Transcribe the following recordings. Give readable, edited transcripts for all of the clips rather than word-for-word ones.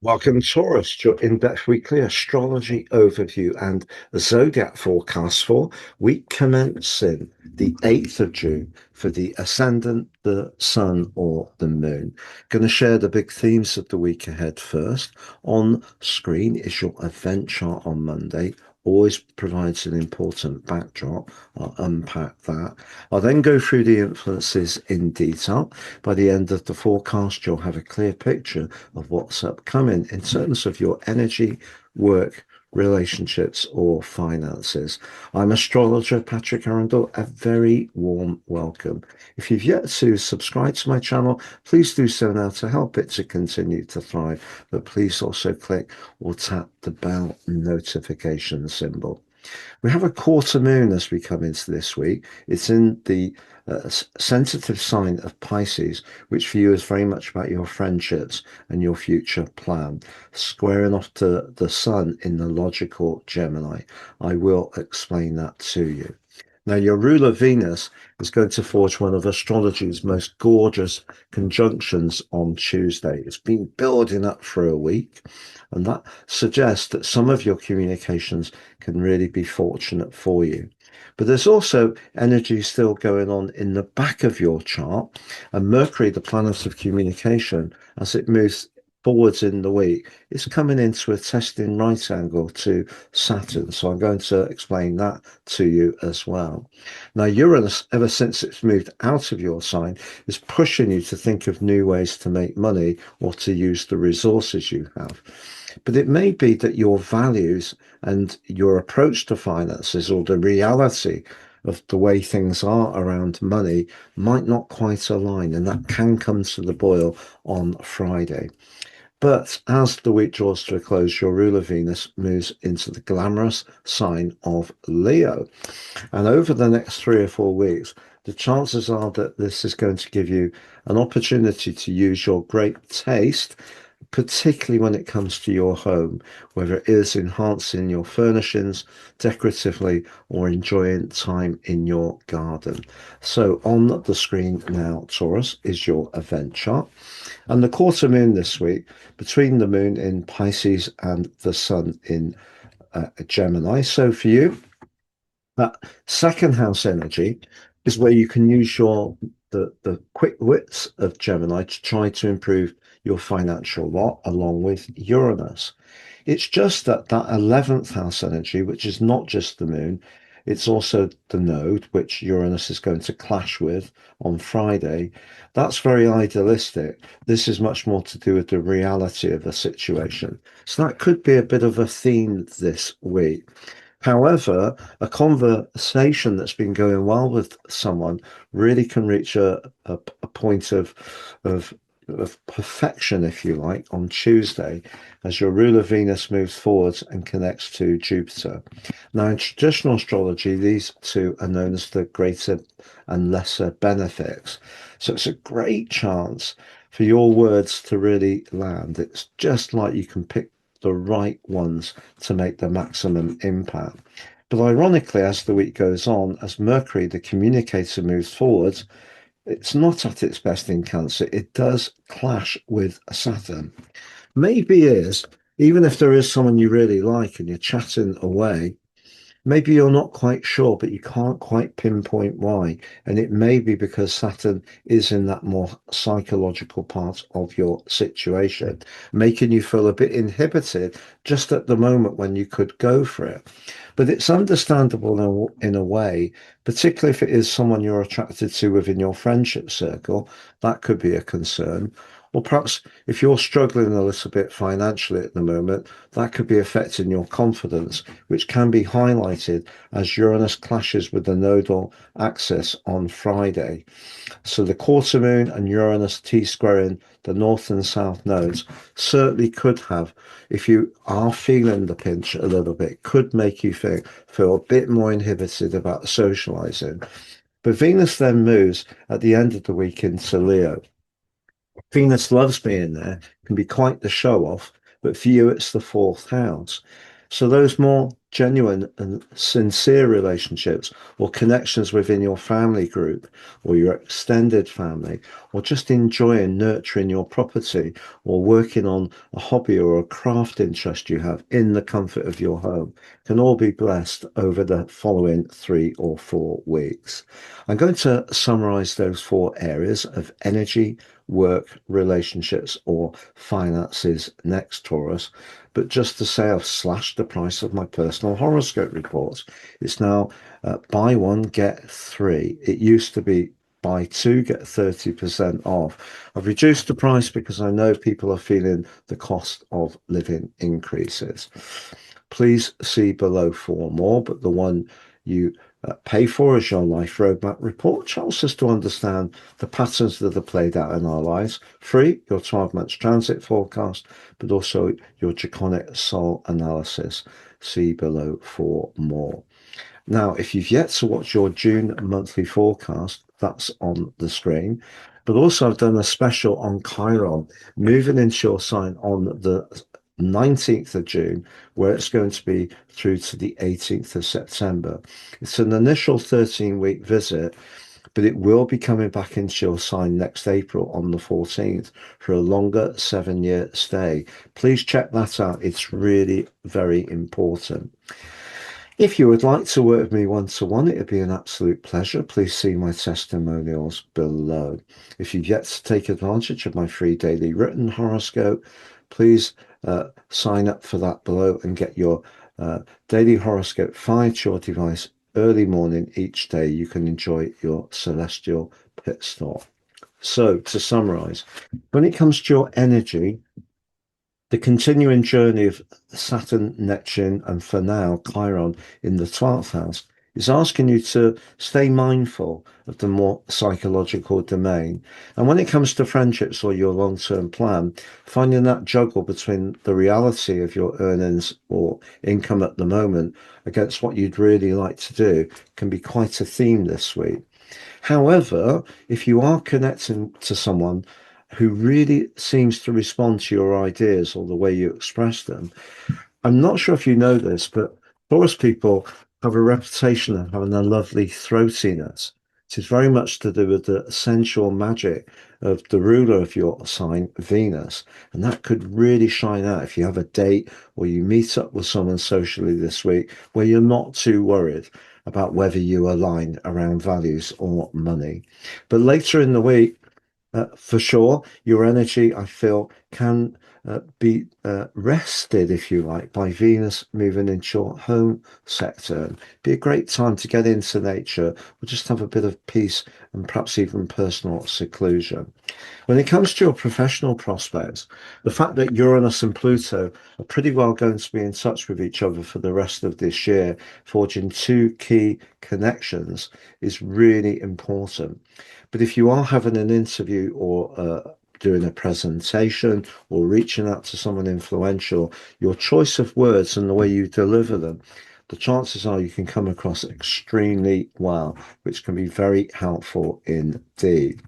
Welcome, Taurus, to your in-depth weekly astrology overview and zodiac forecast for week commencing the 8th of June for the ascendant, the sun, or the moon. Going to share the big themes of the week ahead first. On screen is your event chart on Monday. Always provides an important backdrop. I'll unpack that. I'll then go through the influences in detail. By the end of the forecast, you'll have a clear picture of what's upcoming in terms of your energy, work, relationships, or finances. I'm astrologer Patrick Arundel. A very warm welcome. If you've yet to subscribe to my channel, please do so now to help it to continue to thrive. But please also click or tap the bell notification symbol. We have a quarter moon as we come into this week. It's in the sensitive sign of Pisces, which for you is very much about your friendships and your future plan, squaring off to the sun in the logical Gemini. I will explain that to you. Now, your ruler Venus is going to forge one of astrology's most gorgeous conjunctions on Tuesday. It's been building up for a week, and that suggests that some of your communications can really be fortunate for you. But there's also energy still going on in the back of your chart, and Mercury, the planet of communication, as it moves forwards in the week, is coming into a testing right angle to Saturn. So I'm going to explain that to you as well. Now, Uranus, ever since it's moved out of your sign, is pushing you to think of new ways to make money or to use the resources you have. But it may be that your values and your approach to finances, or the reality of the way things are around money, might not quite align, and that can come to the boil on Friday. But as the week draws to a close, your ruler Venus moves into the glamorous sign of Leo. And over the next 3 or 4 weeks, the chances are that this is going to give you an opportunity to use your great taste, particularly when it comes to your home, whether it is enhancing your furnishings decoratively or enjoying time in your garden. So on the screen now, Taurus, is your event chart. And the quarter moon this week, between the moon in Pisces and the sun in Gemini. So for you, that second house energy is where you can use the quick wits of Gemini to try to improve your financial lot along with Uranus. It's just that that 11th house energy, which is not just the moon, it's also the node, which Uranus is going to clash with on Friday. That's very idealistic. This is much more to do with the reality of the situation. So that could be a bit of a theme this week. However, a conversation that's been going well with someone really can reach a point of of perfection, if you like, on Tuesday as your ruler Venus moves forwards and connects to Jupiter. Now, in traditional astrology, these two are known as the greater and lesser benefics. So it's a great chance for your words to really land. It's just like you can pick the right ones to make the maximum impact. But ironically, as the week goes on, as Mercury, the communicator, moves forwards, it's not at its best in Cancer. It does clash with Saturn. Maybe is, even if there is someone you really like and you're chatting away, maybe you're not quite sure, but you can't quite pinpoint why. And it may be because Saturn is in that more psychological part of your situation, making you feel a bit inhibited just at the moment when you could go for it. But it's understandable in a way, particularly if it is someone you're attracted to within your friendship circle, that could be a concern. Or perhaps if you're struggling a little bit financially at the moment, that could be affecting your confidence, which can be highlighted as Uranus clashes with the nodal axis on Friday. So the quarter moon and Uranus T-squaring the north and south nodes certainly could have, if you are feeling the pinch a little bit, could make you feel a bit more inhibited about socializing. But Venus then moves at the end of the week into Leo. Venus loves being there, can be quite the show off, but for you, it's the fourth house. So those more genuine and sincere relationships or connections within your family group or your extended family, or just enjoying nurturing your property or working on a hobby or a craft interest you have in the comfort of your home, can all be blessed over the following 3 or 4 weeks. I'm going to summarize those 4 areas of energy, work, relationships, or finances next, Taurus. But just to say, I've slashed the price of my personal horoscope reports. It's now buy one, get three. It used to be buy two, get 30% off. I've reduced the price because I know people are feeling the cost of living increases. Please see below for more, but the one you pay for is your life roadmap report, which helps us to understand the patterns that are played out in our lives. Free, your 12 months transit forecast, but also your draconic soul analysis. See below for more. Now, if you've yet to watch your June monthly forecast, that's on the screen. But also, I've done a special on Chiron, moving into your sign on the 19th of June, where it's going to be through to the 18th of September. It's an initial 13-week visit, but it will be coming back into your sign next April on the 14th for a longer 7-year stay. Please check that out. It's really very important. If you would like to work with me one-to-one, it would be an absolute pleasure. Please see my testimonials below. If you've yet to take advantage of my free daily written horoscope, please sign up for that below and get your daily horoscope fired to your device early morning each day. You can enjoy your celestial pit stop. So, to summarize, when it comes to your energy, the continuing journey of Saturn, Neptune, and for now, Chiron in the 12th house is asking you to stay mindful of the more psychological domain. And when it comes to friendships or your long-term plan, finding that juggle between the reality of your earnings or income at the moment against what you'd really like to do can be quite a theme this week. However, if you are connecting to someone who really seems to respond to your ideas or the way you express them, I'm not sure if you know this, but Taurus people have a reputation of having a lovely throatiness. It is very much to do with the sensual magic of the ruler of your sign, Venus. And that could really shine out if you have a date or you meet up with someone socially this week where you're not too worried about whether you align around values or money. But later in the week, for sure, your energy, I feel, can be rested, if you like, by Venus moving into your home sector. It'd be a great time to get into nature or just have a bit of peace and perhaps even personal seclusion. When it comes to your professional prospects, the fact that Uranus and Pluto are pretty well going to be in touch with each other for the rest of this year, forging 2 key connections, is really important. But if you are having an interview or doing a presentation or reaching out to someone influential, your choice of words and the way you deliver them, the chances are you can come across extremely well, which can be very helpful indeed.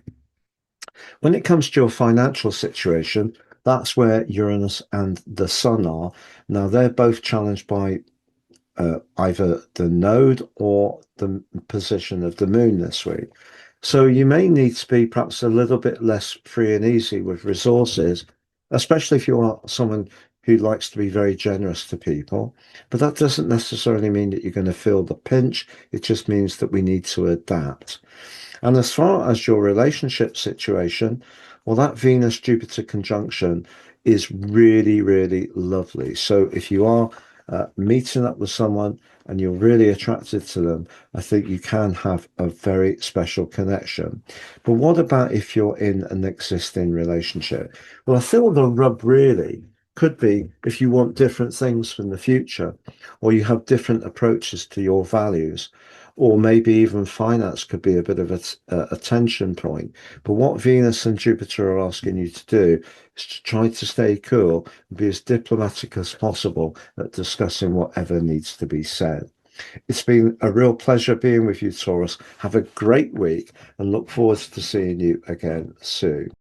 When it comes to your financial situation, that's where Uranus and the Sun are. Now, they're both challenged by either the node or the position of the moon this week. So you may need to be perhaps a little bit less free and easy with resources, especially if you are someone who likes to be very generous to people. But that doesn't necessarily mean that you're going to feel the pinch. It just means that we need to adapt. And as far as your relationship situation, well, that Venus Jupiter conjunction is really, really lovely. So if you are meeting up with someone and you're really attracted to them, I think you can have a very special connection. But what about if you're in an existing relationship? Well, I feel the rub really could be if you want different things from the future, or you have different approaches to your values, or maybe even finance could be a bit of a tension point. But what Venus and Jupiter are asking you to do is to try to stay cool and be as diplomatic as possible at discussing whatever needs to be said. It's been a real pleasure being with you, Taurus. Have a great week and look forward to seeing you again soon.